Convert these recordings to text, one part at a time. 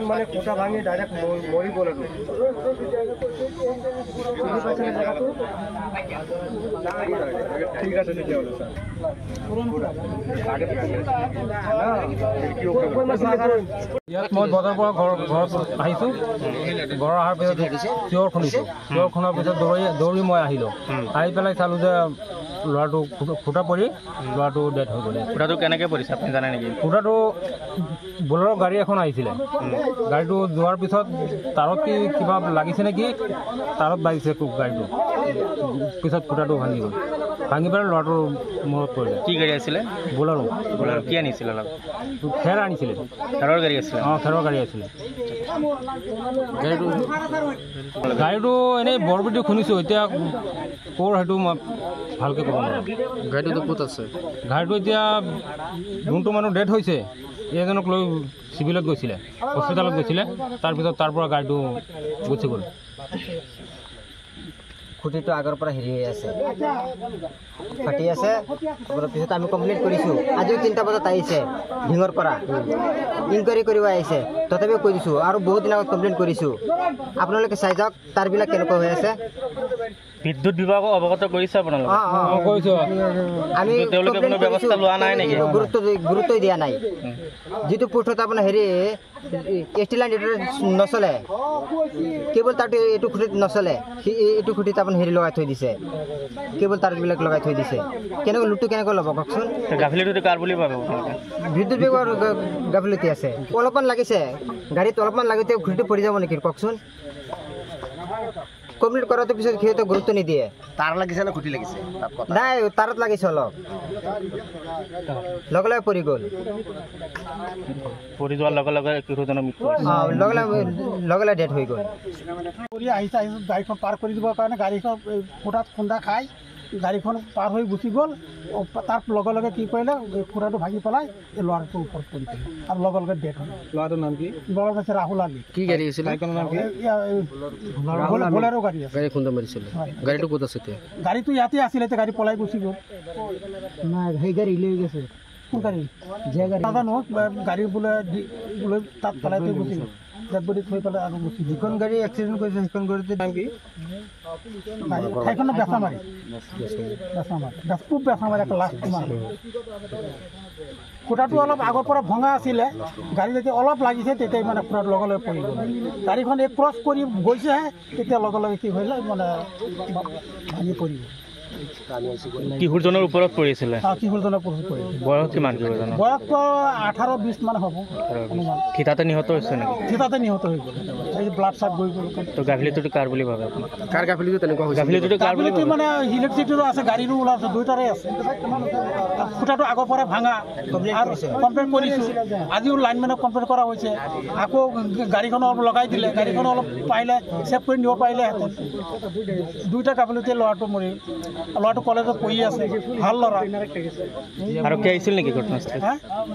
মানে কোটা ভাঙি ডাইৰেক্ট মৰি বলে ঠিক আছে ইয়াত মই বজাৰৰ পৰা ঘৰত আহিছোঁ। ঘৰ অহাৰ পিছত চিঞৰ শুনিছোঁ। চিঞৰ শুনাৰ পিছত দৌৰি মই আহিলোঁ। আহি পেলাই চালোঁ যে ল'ৰাটো ফুটা পৰি ল'ৰাটো ডেথ হৈ গ'লে। ফুটাটো কেনেকৈ পৰিছে আপুনি জানে নেকি? ফুটাটো বলেৰ' গাড়ী এখন আহিছিলে। গাড়ীটো যোৱাৰ পিছত তাৰত কি কিবা লাগিছে নেকি, তাৰত বাজিছে গাড়ীটো, পিছত ফুটাটো ভাঙি গ'ল। ভাঙি পেলাই ল'ৰাটোৰ মূৰত পৰিলে। কি গাড়ী আছিলে? বলেৰ'। বলেৰ' কি আনিছিলে? অলপ খেৰ আনিছিলে। খেৰৰ গাড়ী আছিলে? অঁ, খেৰৰ গাড়ী আছিলে। গাড়ীটো এনেই বৰবিটি শুনিছোঁ, এতিয়া ক'ৰ সেইটো মই ভালকৈ ক'ব নোৱাৰোঁ। গাড়ীটো ক'ত আছে? গাড়ীটো এতিয়া যোনটো মানুহ ডেথ হৈছে এজনক লৈ চিভিলত গৈছিলে, হস্পিটেলত গৈছিলে। তাৰপিছত তাৰ পৰা গাড়ীটো গুচি গ'ল। খুঁটিটো আগৰ পৰা হেৰি হৈ আছে, ফাটি আছে। পিছত আমি কমপ্লেইন কৰিছোঁ। আজিও 3টা বজাত আহিছে ঢিঙৰ পৰা, ইনকুৱাৰী কৰিব আহিছে। তথাপিও কৈ দিছোঁ আৰু বহুত দিন আগত কমপ্লেইন কৰিছোঁ। আপোনালোকে চাই যাওক তাৰবিলাক কেনেকুৱা হৈ আছে। বিদ্যুৎ বিভাগক অৱগত কৰিছে আপোনালোকে? কৰিছোঁ। আমি তেওঁলোকে কোনো ব্যৱস্থা লোৱা নাই নেকি? গুৰুত্বই দিয়া নাই। যিটো পুঠত আপোনাৰ হেৰি ষ্টিল লাইন এইটো নচলে, কেৱল তাত এইটো খুঁটিত নচলে, এইটো খুঁটিত আপোনাৰ হেৰি লগাই থৈ দিছে, কেৱল তাৰবিলাক লগাই থৈ দিছে। কেনেকৈ লুটটো কেনেকৈ ল'ব কওকচোন? গাফিলতিটো কাৰ বুলি ভাবে? বিদ্যুৎ বিভাগৰ গাফিলতি আছে। অলপমান লাগিছে গাড়ীত, অলপমান লাগোতে খুঁটিটো পৰি যাব নেকি কওকচোন? কমপ্লিট কৰাৰ পিছত সিহঁতে গুৰুত্ব নিদিয়ে। তাৰ লাগিছে না খুঁটি লাগিছে? নাই, তাৰত লাগিছে অলপ, লগে লগে পৰি গ'ল। পৰি যোৱাৰ লগে লগে কিশোৰজনৰ মৃত্যু হৈছে। লগে লগে ডেথ হৈ গ'ল। আহিছে গাড়ীখন পাৰ কৰি দিবৰ কাৰণে গাড়ীখন ফুটাত খুন্দা খাই গাড়ীখন পাৰ হৈ গুচি গ'ল। তাৰ লগে লগে কি কৰিলে, ফুটাটো ভাঙি পেলাই এই ল'ৰাটোৰ ওপৰত পৰি গ'ল আৰু লগে লগে ডেথ হ'ল। ল'ৰাটোৰ নাম কি? ল'ৰাটো আছে ৰাহুল আলী। কি গাড়ী আছিলে? গাড়ীখনৰ নাম কি? বলেৰ' গাড়ী আছে। গাড়ী খুন্দা মাৰিছিলে। গাড়ীটো ক'ত আছে এতিয়া? গাড়ীটো ইয়াতে আছিলে, এতিয়া গাড়ী পলাই গুচি গ'ল। নাই, সেই গাড়ী লৈ গৈছে। কোন গাড়ী? নাজানো, গাড়ী বোলে তাত পেলাই থৈ গুচি গ'ল। ডেড বডি থৈ পেলাই আৰু গুচি গ'ল। যিখন গাড়ী এক্সিডেণ্ট কৰিছে সেইখন গাড়ীটোৰ নাম কি? ঠাইখনৰ বেচামাৰি, খুব বেচামাৰি একটা লাষ্ট তোমাৰ। খুঁটাটো অলপ আগৰ পৰা ভঙা আছিলে, গাড়ী যেতিয়া অলপ লাগিছে তেতিয়াই মানে খুঁটাটো লগে লগে পৰি গ'ল। গাড়ীখন এই ক্ৰছ কৰি গৈছেহে, তেতিয়া লগে লগে কি হ'লে মানে ভাঙি পৰি গ'ল। কিশোৰজনৰ ওপৰত পৰিছিলে? কিশোৰজনৰ ওপৰত পৰিছিল। বয়স কিমান কিশোৰজনৰ? বয়সটো 18-20 মান হ'ব। থিতাতে নিহত হৈছে নেকি? থিতাতে নিহত হৈ গ'ল। এই ব্লাড চাপ গৈ গ'ল। তো গাফিলতিটো কাৰ বুলি ভাবে আপুনি? কাৰ গাফিলতি তেনেকুৱা হৈছে? গাফিলতিটো কাৰ বুলি ভাবে? মানে ইলেক্ট্ৰিচিটিৰো আছে, গাড়ীৰো ওলাইছে, দুয়োটাৰে আছে। খুঁটাটো আগৰ পৰা ভাঙা আৰু কমপ্লেইন কৰিছোঁ। আজিও লাইনমেনক কমপ্লেইন কৰা হৈছে। আকৌ গাড়ীখন অলপ লগাই দিলে, গাড়ীখন অলপ পাৰিলে ছেভ কৰি নিব পাৰিলেহেঁতেন। দুয়োটা গাফিলতি ল'ৰাটো মৰি। ল'ৰাটো কলেজত পঢ়ি আছে, ভাল ল'ৰা। আৰক্ষী আহিছিল নেকি ঘটনাস্থলীত?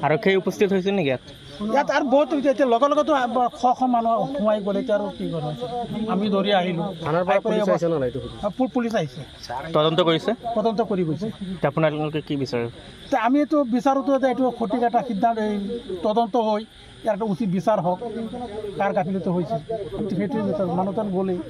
আৰক্ষী উপস্থিত হৈছিল নেকি ইয়াত? ইয়াত আৰু বহুত এতিয়া লগে লগেতো শ মানুহ সোমাই গ'ল। এতিয়া আৰু কি কৰিব, আমি দৌৰি আহিলোঁ। পুলিচ আহিছে, তদন্ত কৰিছে, তদন্ত কৰি গৈছে। আপোনালোকে কি বিচাৰে? আমিতো বিচাৰোঁতো যে এইটো সঠিক এটা সিদ্ধান্ত তদন্ত হৈ ইয়াৰ এটা উচিত বিচাৰ হওক, কাৰ গাফিলতি হৈছে সেইটো মানুহজন গ'লেই।